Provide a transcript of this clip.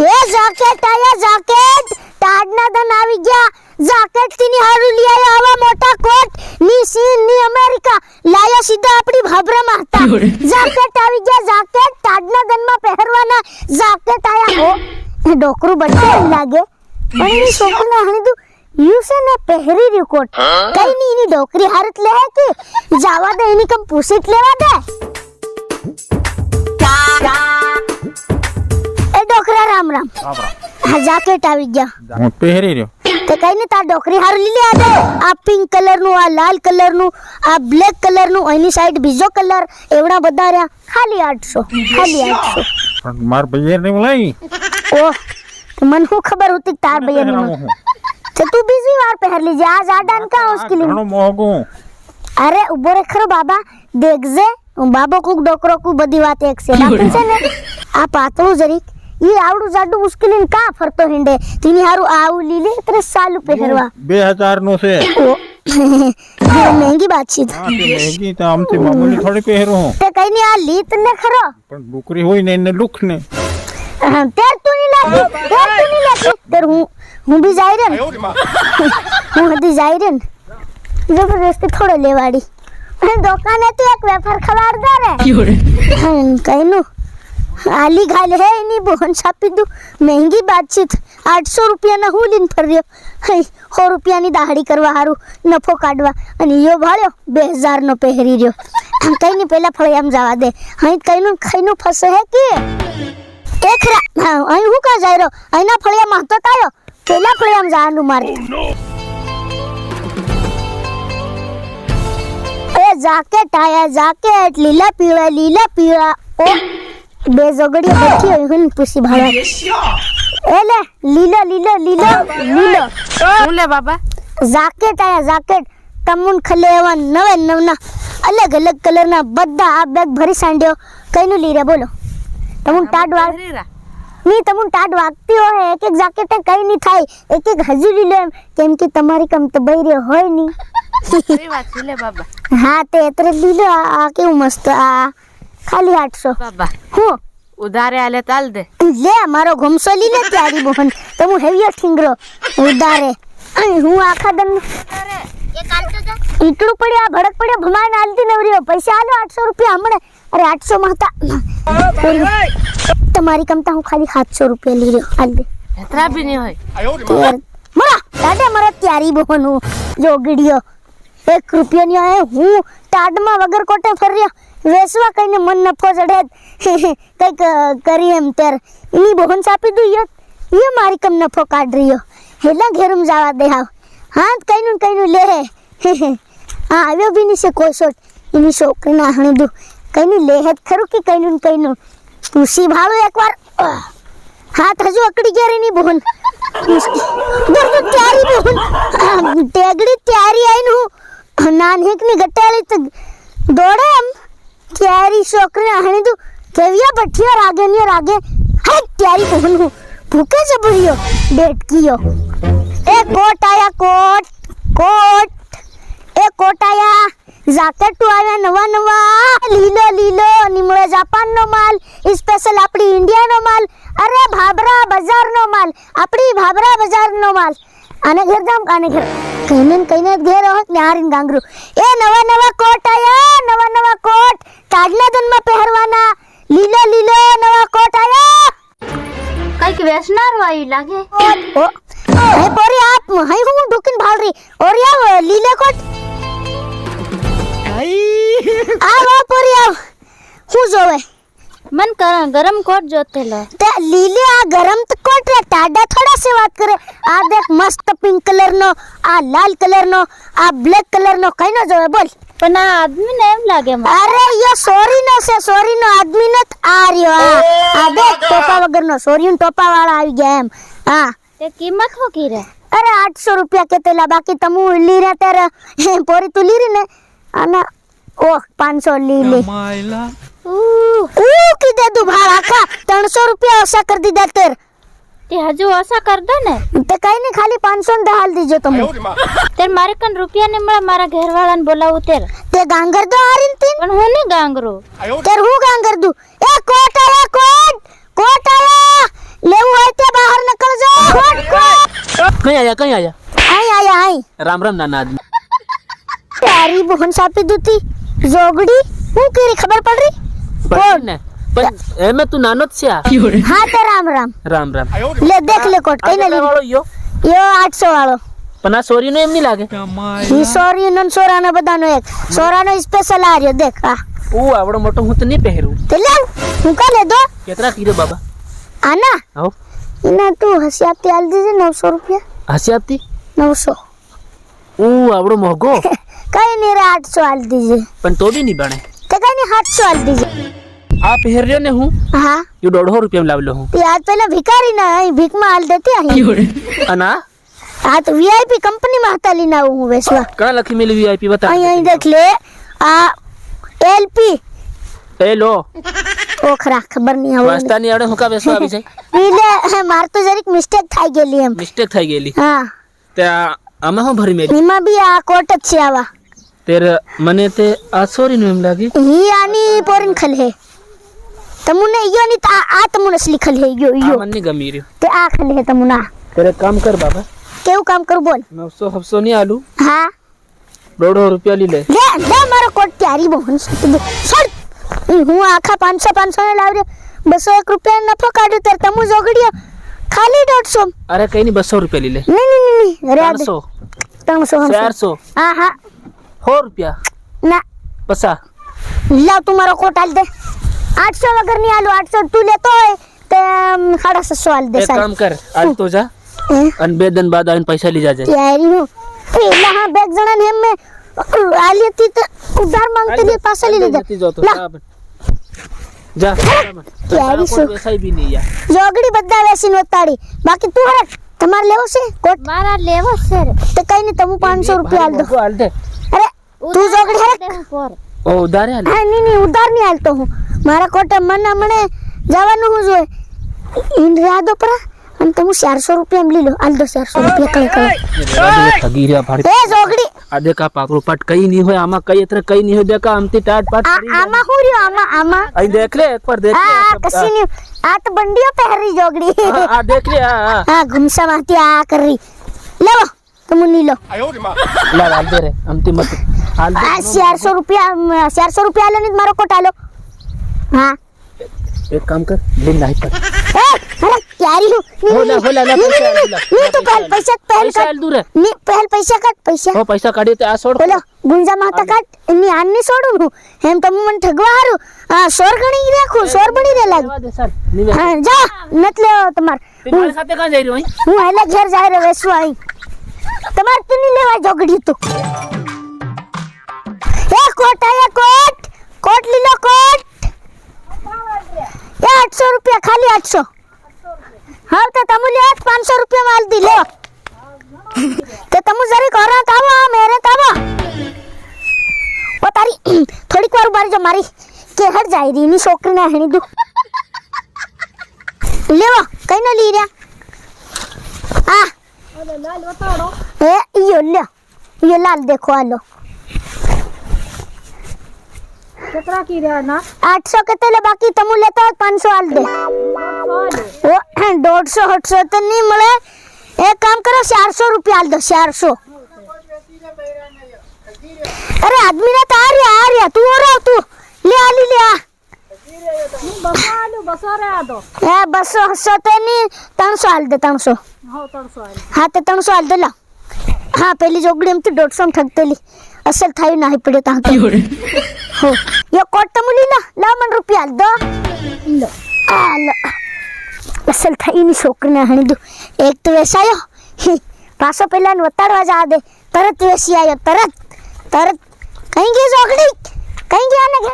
ये जैकेट आया जैकेट टाडना दन આવી ગયા जैकेट તીની હારું લઈ આયો આવા મોટા કોટ ની સીન ની અમેરિકા લાયા સીધા આપણી ભાભરામાં હતા जैकेट આવી ગયા जैकेट टाडना દન માં પહેરવાના जैकेट આયા હો એ ડોકરું બચ્ચે લાગે પણ એની છોકરીને હણીદું યુસે ને પહેરી રહ્યું કોટ કઈ ની એની ડોકરી હારત લે કે જાવા દે એની કમ પૂછીટ લેવા દે એ ડોકરા રામ રામ હા जैकेट આવી ગયા હું પહેરી રહ્યો તે કઈ ને તાર ડોકરી હારું લીલે આ દે આ પિંક કલર નું આ લાલ કલર નું આ બ્લેક કલર નું એની સાઈડ બીજો કલર એવડા બધા રહ્યા ખાલી 800 ખાલી 800 પણ માર ભૈયા ને લઈ ઓહ તો મને શું ખબર હોતી તાર ભૈયા ને તો તું બીજી વાર પહેર લીજે આ જાડાન કા उसके लिए ઘણો મોંઘું અરે ઉભો રે ખરો બાબા દેખજે બાબો કુક ડોકરો કુ બધી વાત એક છે રાખે છે ને આ પાતળું જરીક ये आवडू जाडू उसके लिए का फरतो हिंडे तीनी हारू आऊ लीले तेरे सालू પહેરવા 2000 નો છે ये महंगी बात છે હા તે મહેંગી તો આમથી મામૂલી થોડી પહેરું હું તે કઈ ની આ લીત ને ખરો પણ ડુકરી હોય ને એને લુક ને તેર તું ની લાગી તેર હું भी जाई रे હું હદી जाई रे જબરદસ્તી થોડો લેવાડી દુકાને તો એક વેફર ખવાડદા રે કઈનું आली घाल है इनी बोहन छापी दू महंगी बातचीत 800 रुपया ना હું લીન ફર્યો 100 રૂપિયા ની દાહડી કરવા હારું નફો કાઢવા અને યો ભાળ્યો 2000 નો પહેરી રહ્યો કઈ ની પેલા ફળિયામ જવા દે અહીં કઈનું ખઈનું ફસે હે કે એકરા અહીં હું કા જાય રહ્યો અહીંના ફળિયામાં તો તાયો પેલા ફળિયામ જવાનું મારે એ જાકેટ આયા જાકેટ લીલા પીળા ઓ બે જોગડીઓ બેઠી હોય હું પૂછી ભાડા એલે લીલો હું લે બાબા જાકેટ આયા જાકેટ તમુન ખલેવન નવે નવના અલગ અલગ કલરના બધા આ બેગ ભરી સાંડ્યો કઈનું લીરે બોલો તમુન ટાડ વાગ ની તમુન ટાડ વાગતી હોય એક એક જાકેટ કઈ ની થાય એક એક હજુરી લે કેમ કે તમારી કમ તો બૈરે હોય ની સહી વાત છે લે બાબા હા તે એતરે લીલો આ કેવું મસ્ત આ ખાલી 800 બાબા હું ઉધારે આલે તાલ દે લે મારો ઘમસો લી લે ત્યારી બોહન તો હું હેવીયો ઠીંગરો ઉડારે અને હું આખા દન અરે એ કાલ તો જા ઈટડું પડ્યા ભડક પડ્યા ભમાઈને આલતી નવરીઓ પૈસા આલો 800 રૂપિયા હમણે અરે 800 માં હતા તમારી કમતા હું ખાલી 700 રૂપિયા લઈ રહ્યો હાલ દે એતરા બી નહીં હોય મરા દાદા મારો ત્યારી બોહન હું જોગડીયો 1 રૂપિયા ની આય હું ટાડમાં વગર કોટે ફર્યો વેસવા કઈને મન નફો ચડે કઈક કરી એમ તેર એની બોહન સાપી દઉં યો મારી કમ નફો કાઢ રહ્યો હેલા ઘેરમ જવા દે હાવ હા કઈનું લે હા આવ્યો બી ની છે કોઈ શોટ એની છોકરીને હણી દઉં કઈનું લે હેત ખરું કે કઈનું પૂછી ભાળું એકવાર હાથ હજુ અકડી ગયા એની બોહન ત્યારી બોહન ટેગડી ત્યારી આઈને હું નાનહેકની ગટાળી તો દોડે એમ ત્યારી છોકરી હણી દઉં કેવિયા ભઠિયો રાગે હા ત્યારી બોહન હું ભૂકે જબરિયો બેટકીયો એ કોટ આયા કોટ એ કોટ આયા જાકેટ આયા નવા લીલો નિમળો જાપાન નો માલ સ્પેશિયલ આપણી ઇન્ડિયા નો માલ અરે ભાભરા બજાર નો માલ આપણી ભાભરા બજાર નો માલ આને ઘેર જામ આને ઘેર કઈને ઘેર હોત ને હારીન ગાંગરું એ નવા કોટ આયા નવા કોટ કાડલા દનમાં પહેરવાના લીલો નવા કોટ આયા કઈક વેસનાર વાઈ લાગે ઓ હે પોરી આપ હઈ હું ઢુકીન ભાળરી ઓર યા લીલે કોટ આ પોરી આવ હું જોવે मन गरम कोट जोते लो તે લીલે આ ગરમ તો કોટ રે ટાડા થોડા સે વાત કરે આ દેખ મસ્ત પિંક કલર નો આ લાલ કલર નો આ બ્લેક કલર નો કઈ ન જોવે બોલ પણ આ આદમી ને એમ લાગે અરે યો સોરી નો આદમી નો આ રહ્યો આ દેખ ટોપા વગર નો સોરી નો ટોપા વાળા આવી ગયા એમ હા તે કિંમત હો કી રે અરે 800 રૂપિયા કેતેલા બાકી તમુ લી રે તારે પોરી તું લી રી ને આના ઓહ 500 લી માયલા કીધે તું ભાવ આખા 300 રૂપિયા ઓછા કરી દીધા તેર તે હજુ ઓછા કર દો ને તે કઈ નહીં ખાલી 500 ને હાલ દીજો તમે તેર મારે કન રૂપિયા ને મળે મારા ઘરવાળાને બોલાવું તેર તે ગાંગર દો હારીન તીન પણ હું નહીં ગાંગરો તેર હું ગાંગર દઉં 1 કોટ આયા કોટ આયા લેવું હોય તે બહાર નીકળજો કોટ કઈ આયા આઈ આઈ રામ રામ નાના આદમી તારી બહન સાપી દૂતી જોગડી હું કેરી ખબર પડ રહી પણ ને પણ એમે તું નાનો જ છે આ. હા તે રામ રામ રામ રામ લે દેખ લે કોટ આ કઈ કેટલા ના વાળો યો યો 800 વાળો પણ આ સોરીનો એમ નહીં લાગે ઈ સોરી નન સોરાનો બધાનો એક સોરાનો સ્પેશિયલ આ રહ્યો દેખ આ ઓ આવડો મોટો હું તો નહીં પહેરું તે લે હું કા લે દો કેટલા કીધો બાબા આના આવો ઇના તું હસી આપતી આલ દીજે 900 રૂપિયા હસી આપતી 900 ઓ આવડો મોંઘો કઈ નહીં રે 800 આલ દીજે પણ તો બી નહીં બને તે કઈ નહીં 700 આલ દીજે આ પહેર્યો ને હું હા યો 150 રૂપિયા લાવલો હું તે આજ પહેલા ભિખારી ના અહીં ભીખમાં હાલ દેતી અહીં અને આ તો વીઆઈપી કંપની માં હતા લીના હું વેસવા કણા લખી મેલી વીઆઈપી બતા અહીં અહીં દેખ લે આ એલપી એ લો ઓખરા ખબર નહીં હવે વાસ્તા ની આડે હું કા બેસવા આવી જાય એટલે માર તો જરીક મિસ્ટેક થઈ ગયેલી એમ મિસ્ટેક થઈ ગયેલી હા તે આમાં હું ભરી મેલી એમાં બી આ કોટ જ છે આવા તેર મને તે આ સોરીનું એમ લાગી હી આની પોરીન ખલહે તમુને યો ની આ તમુને અસલી ખલહે યો આ યો મને ગમી રહ્યો તે આ ખલહે તમુના તેરે કામ કર બાબા કેવું કામ કરું બોલ 900 700 ની આલુ હા 150 રૂપિયા લી લે લે લે મારો કોટ ત્યારી બહન સડ હું આખા 500 ને લાવ 201 રૂપિયા નફો કાઢ્યો ત્યારે તમુ જોગડ્યો ખાલી 150 અરે કઈ નહીં 200 રૂપિયા લી લે નહીં અરે 300 300 400 હા હા 100 રૂપિયા ના પસા લાવ તું મારો કોટ આલ દે 800 વગર ની આલુ 800 તું લેતો હોય તે 650 આલ દે એક કામ કર આજ તો જા અને 2 દિન બાદ આવીને પૈસા લઈ જાજે ત્યારી હું પેલા હા બેગ જણા ને એમ આલી હતી તો ઉધાર માંગતી લે પાછા લઈ નથી જોતો લીધા બરાબર. જા ત્યારી શું બેસાઈ બી નહીં યાર જોગડી બધા વેસીને ઉતાડી બાકી તું હરક તમારે લેવો છે કોટ મારા લેવો છે રે. તે કઈ નહીં તમે 500 રૂપિયા આલ દો હાલ દે અરે તું જોગડી હરક દે હું પોર. ઓ ઉધારે હાલ હા નહીં ઉધાર નહીં હાલતો હું મારા કોટે મને જવાનું હું જોઈએ ઇન રાદો પરા અને તમે 400 રૂપિયા લઈ લો હાલ દો 400 રૂપિયા કઈ ઠગી રહ્યા ભાડી એ જોગડી આ દેખા પાકડું પાટ કઈ નહીં હોય આમાં કઈ એટલે કઈ નહીં હોય દેખા આમથી ટાટ પાટ કરી જાય. આમાં હું રહ્યો આમાં અહીં દેખ લે એકવાર દેખ લે આ કસી ની આ તો બંડીઓ પહેરી જોગડી આ દેખ લે આ હા ગુમસા માંથી આ કરી લેવો તમે ની લો લા હાલ દે રે આમથી મત હાલ દે આ 400 રૂપિયા આલે નહીં મારો કોટ આલો હા એક કામ કર લે નાઈ પર એ અરે ક્યારી હું હોલા પૈસા હાલ દે. ની તો પહેલ પૈસા પૈસા હાલ દૂર રે ની પહેલ પૈસા કાટ પૈસા હો પૈસા કાઢી તે આ છોડ બોલો ગુંજા માતા કાટ એની આનની છોડું હું એમ તમે મને ઠગવા હારું આ સોર ગણી રાખું સોર બની રે લાગ લેવા દે સર ની વે હા જા નત લેવો તમાર તે મારી સાથે કાં જઈ રહ્યો અહીં હું હેલે ઘેર જાય રે વેસવા અહીં તમાર તું ની લેવા જોગડી તો એ કોટ આયા કોટ લીલો કોટ એ 800 રૂપિયા ખાલી 800 હા તો તમે લે 500 રૂપિયા માલ દી લે તે તમે જરી કોરાત આવો આ મેરે તાવો ઓ તારી થોડીક વાર બારી જો મારી કે હટ જાય રી ની છોકરી ના હેણી દુ લેવો કઈ ન લી રહ્યા આ ઓલે લાલ વતાડો એ યો લાલ દેખો આલો કેટલા કી રહ્યા ના 800 કેતે લે બાકી તમુ લેતો 500 આલ દે ઓ 150 તો નહીં મળે એક કામ કરો 400 રૂપિયા આલ દો 400 અરે આદમી ને તો આ રહ્યા તું ઓર આવ તું લે આલી લે આ બસો રે આ દો એ 200 તો નહીં 300 આલ દે 300 હા તે 300 આલ દે લા હા પેલી જોગડી એમ તો 150 ઠગતેલી અસલ થાય ના પડે તાં તો હો યો કોટ તમુલી લા મન રૂપિયા આલ દો લો આ લો અસલ થાય ની છોકરીને હણી દો એક તો વેસાયો પાછો પેલા વતાડવા જા દે તરત વેસી આવ્યો તરત કઈ ગઈ જોગડી કઈ ગયા ને